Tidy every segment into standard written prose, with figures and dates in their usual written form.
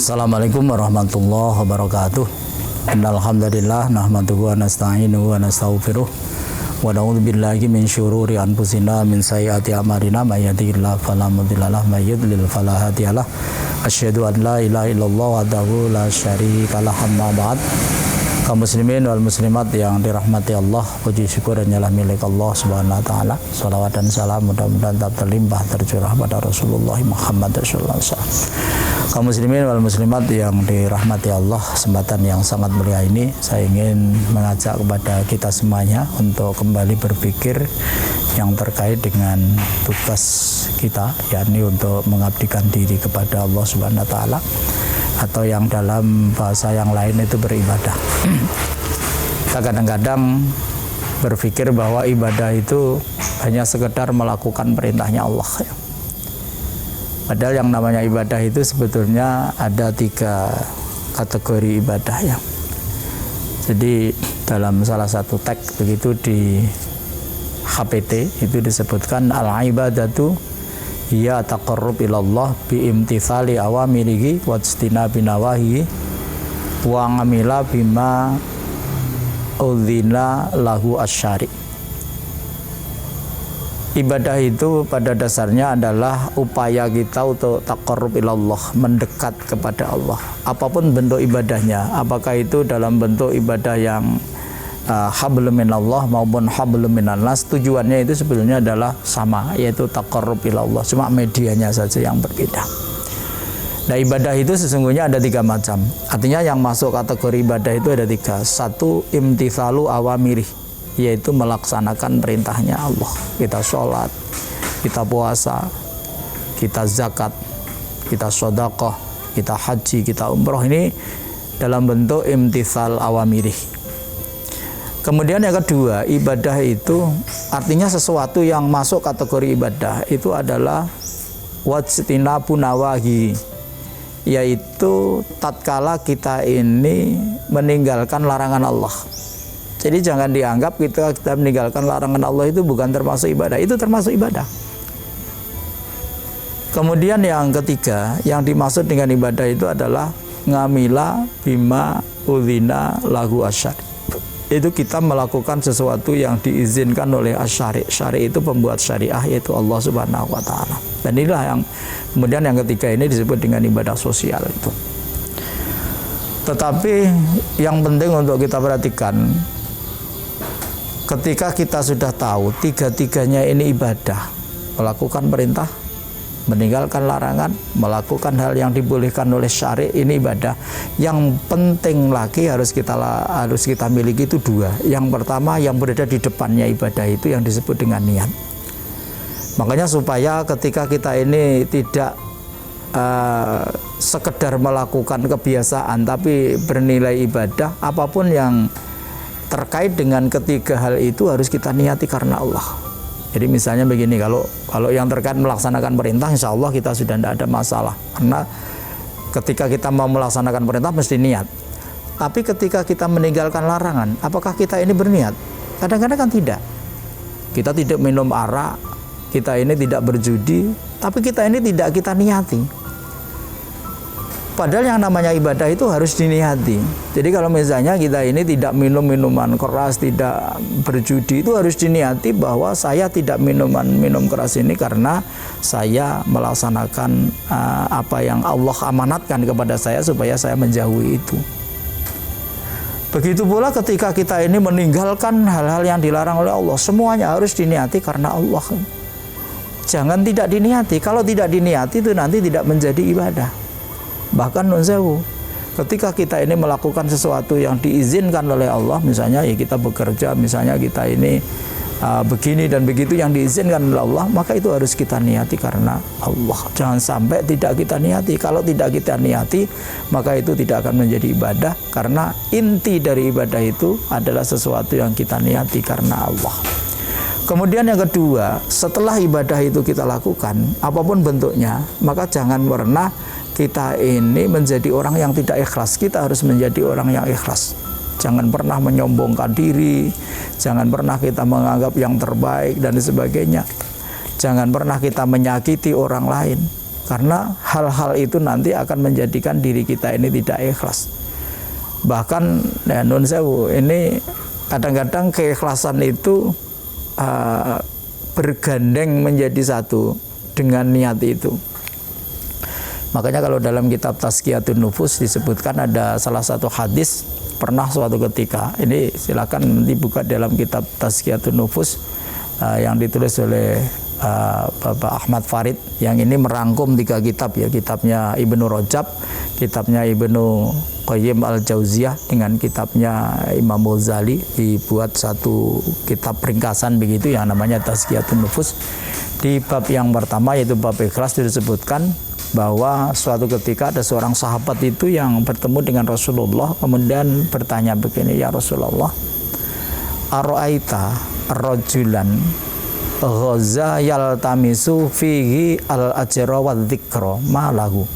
Assalamualaikum warahmatullahi wabarakatuh. Innal hamdalillah nahmaduhu wa nasta'inuhu wa nastaghfiruh wa na'udzu billahi min syururi anfusina min sayyiati a'malina may yahdihillahu fala mudhillalah may yudlil fala hadiyalah. Asyhadu an la ilaha illallah wahdahu la syarikalah amma ba'd. Kaum muslimin wal muslimat yang dirahmati Allah, puji syukur dan nyala milik Allah Subhanahu wa taala. Shalawat dan salam mudah-mudahan tetap terlimpah tercurah pada Rasulullah Muhammad sallallahu alaihi wasallam. Kaum muslimin wal muslimat yang dirahmati Allah, kesempatan yang sangat mulia ini saya ingin mengajak kepada kita semuanya untuk kembali berpikir yang terkait dengan tugas kita, yakni untuk mengabdikan diri kepada Allah Subhanahu wa taala, atau yang dalam bahasa yang lain itu beribadah. Kita kadang-kadang berpikir bahwa ibadah itu hanya sekedar melakukan perintahnya Allah. Padahal yang namanya ibadah itu sebetulnya ada 3 kategori ibadah ya. Jadi dalam salah satu teks begitu di HPT itu disebutkan al-ibadatu hiya taqarrub ilallah bi imtithali awamirihi wa ijtinabi nawahihi wa ngamila bima udzina lahu asyari. Ibadah itu pada dasarnya adalah upaya kita untuk taqarrub ilallah, mendekat kepada Allah. Apapun bentuk ibadahnya, apakah itu dalam bentuk ibadah yang hablum minallah maupun hablum minannas, tujuannya itu sebetulnya adalah sama, yaitu taqarrub ilallah, cuma medianya saja yang berbeda. Nah, ibadah itu sesungguhnya ada 3 macam. Artinya yang masuk kategori ibadah itu ada 3. 1, imtithalu awamirih, yaitu melaksanakan perintahnya Allah. Kita sholat, kita puasa, kita zakat, kita sedekah, kita haji, kita umroh, ini dalam bentuk imtithal awamirih. Kemudian yang kedua, ibadah itu artinya sesuatu yang masuk kategori ibadah itu adalah wajtinabu nawahi, yaitu tatkala kita ini meninggalkan larangan Allah. Jadi jangan dianggap kita meninggalkan larangan Allah itu bukan termasuk ibadah, itu termasuk ibadah. Kemudian yang ketiga, yang dimaksud dengan ibadah itu adalah ngamila bima udzina lahu asyari. Itu kita melakukan sesuatu yang diizinkan oleh asyari. Syari itu pembuat syariah, yaitu Allah Subhanahu wa taala. Dan inilah yang kemudian yang ketiga ini disebut dengan ibadah sosial itu. Tetapi yang penting untuk kita perhatikan, ketika kita sudah tahu 3-tiganya ini ibadah, melakukan perintah, meninggalkan larangan, melakukan hal yang dibolehkan oleh syari, ini ibadah. Yang penting lagi harus kita miliki itu 2. Yang pertama, yang berada di depannya ibadah itu yang disebut dengan niat. Makanya supaya ketika kita ini tidak sekedar melakukan kebiasaan tapi bernilai ibadah, apapun yang terkait dengan ketiga hal itu harus kita niati karena Allah. Jadi misalnya begini, kalau yang terkait melaksanakan perintah, insya Allah kita sudah tidak ada masalah. Karena ketika kita mau melaksanakan perintah mesti niat. Tapi ketika kita meninggalkan larangan, apakah kita ini berniat? Kadang-kadang kan tidak. Kita tidak minum arak, kita ini tidak berjudi, tapi kita ini tidak kita niati. Padahal yang namanya ibadah itu harus diniati. Jadi kalau misalnya kita ini tidak minum minuman keras, tidak berjudi, itu harus diniati bahwa saya tidak minum keras ini karena saya melaksanakan apa yang Allah amanatkan kepada saya supaya saya menjauhi itu. Begitu pula ketika kita ini meninggalkan hal-hal yang dilarang oleh Allah, semuanya harus diniati karena Allah. Jangan tidak diniati. Kalau tidak diniati itu nanti tidak menjadi ibadah. Bahkan nun sewu, ketika kita ini melakukan sesuatu yang diizinkan oleh Allah, misalnya ya kita bekerja, misalnya kita ini begini dan begitu yang diizinkan oleh Allah, maka itu harus kita niati karena Allah. Jangan sampai tidak kita niati. Kalau tidak kita niati, maka itu tidak akan menjadi ibadah, karena inti dari ibadah itu adalah sesuatu yang kita niati karena Allah. Kemudian yang kedua, setelah ibadah itu kita lakukan, apapun bentuknya, maka jangan pernah kita ini menjadi orang yang tidak ikhlas. Kita harus menjadi orang yang ikhlas. Jangan pernah menyombongkan diri, jangan pernah kita menganggap yang terbaik dan sebagainya. Jangan pernah kita menyakiti orang lain. karena hal-hal itu nanti akan menjadikan diri kita ini tidak ikhlas. Bahkan ya, nun sewu, ini kadang-kadang keikhlasan itu bergandeng menjadi satu dengan niat itu. Makanya kalau dalam kitab Tazkiyatun Nufus disebutkan ada salah satu hadis, pernah suatu ketika, ini silakan nanti buka dalam kitab Tazkiyatun Nufus yang ditulis oleh Bapak Ahmad Farid, yang ini merangkum 3 kitab ya, kitabnya Ibnu Rajab, kitabnya Ibnu Qayyim Al-Jauziyah dengan kitabnya Imam Ghazali, dibuat satu kitab ringkasan begitu yang namanya Tazkiyatun Nufus. Di bab yang pertama yaitu bab ikhlas disebutkan bahwa suatu ketika ada seorang sahabat itu yang bertemu dengan Rasulullah, kemudian bertanya begini, ya Rasulullah, ara'aita rajulan ghaza yaltamisu fihi al-ajra wa dzikra ma lahu.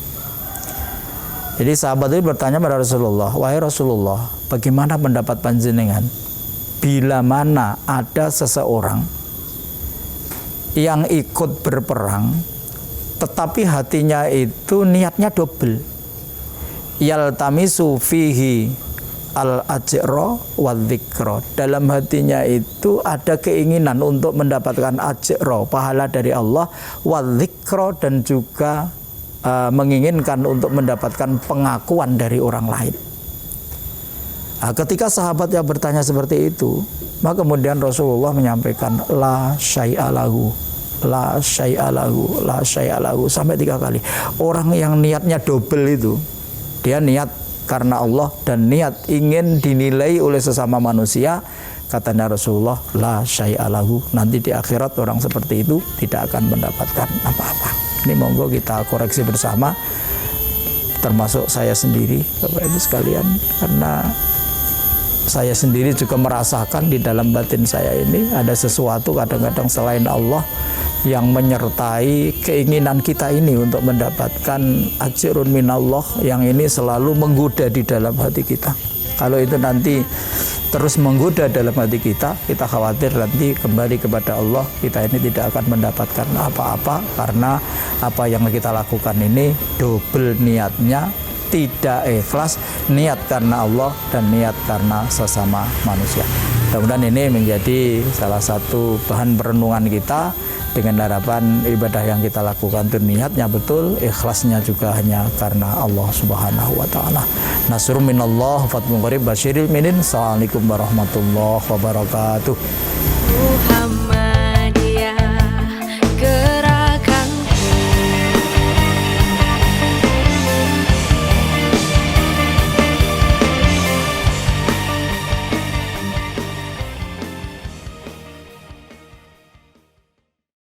Jadi sahabat itu bertanya pada Rasulullah, wahai Rasulullah, bagaimana pendapat panjenengan bila mana ada seseorang yang ikut berperang tetapi hatinya itu niatnya double, yaltamisu fihi al-ajra wa dzikra, dalam hatinya itu ada keinginan untuk mendapatkan ajra, pahala dari Allah, wa dzikra, dan juga menginginkan untuk mendapatkan pengakuan dari orang lain. Nah, ketika sahabat yang bertanya seperti itu, maka kemudian Rasulullah menyampaikan la syai'a lahu, la syai'a lahu, la syai'a lahu, sampai 3 kali. Orang yang niatnya double itu, dia niat karena Allah dan niat ingin dinilai oleh sesama manusia, katanya Rasulullah, la syai'a lahu, nanti di akhirat orang seperti itu tidak akan mendapatkan apa-apa. Ini monggo kita koreksi bersama, termasuk saya sendiri Bapak Ibu sekalian, karena saya sendiri juga merasakan di dalam batin saya ini ada sesuatu kadang-kadang selain Allah yang menyertai keinginan kita ini untuk mendapatkan ajrun minallah, yang ini selalu menggoda di dalam hati kita. Kalau itu nanti terus menggoda dalam hati kita, kita khawatir nanti kembali kepada Allah, kita ini tidak akan mendapatkan apa-apa, karena apa yang kita lakukan ini double niatnya, tidak ikhlas, niat karena Allah dan niat karena sesama manusia. Mudah-mudahan ini menjadi salah satu bahan perenungan kita, dengan harapan ibadah yang kita lakukan itu niatnya betul, ikhlasnya juga hanya karena Allah Subhanahu wa taala. Nasrun minallah, fathun qarib, basyiril minin. Assalamualaikum warahmatullahi wabarakatuh.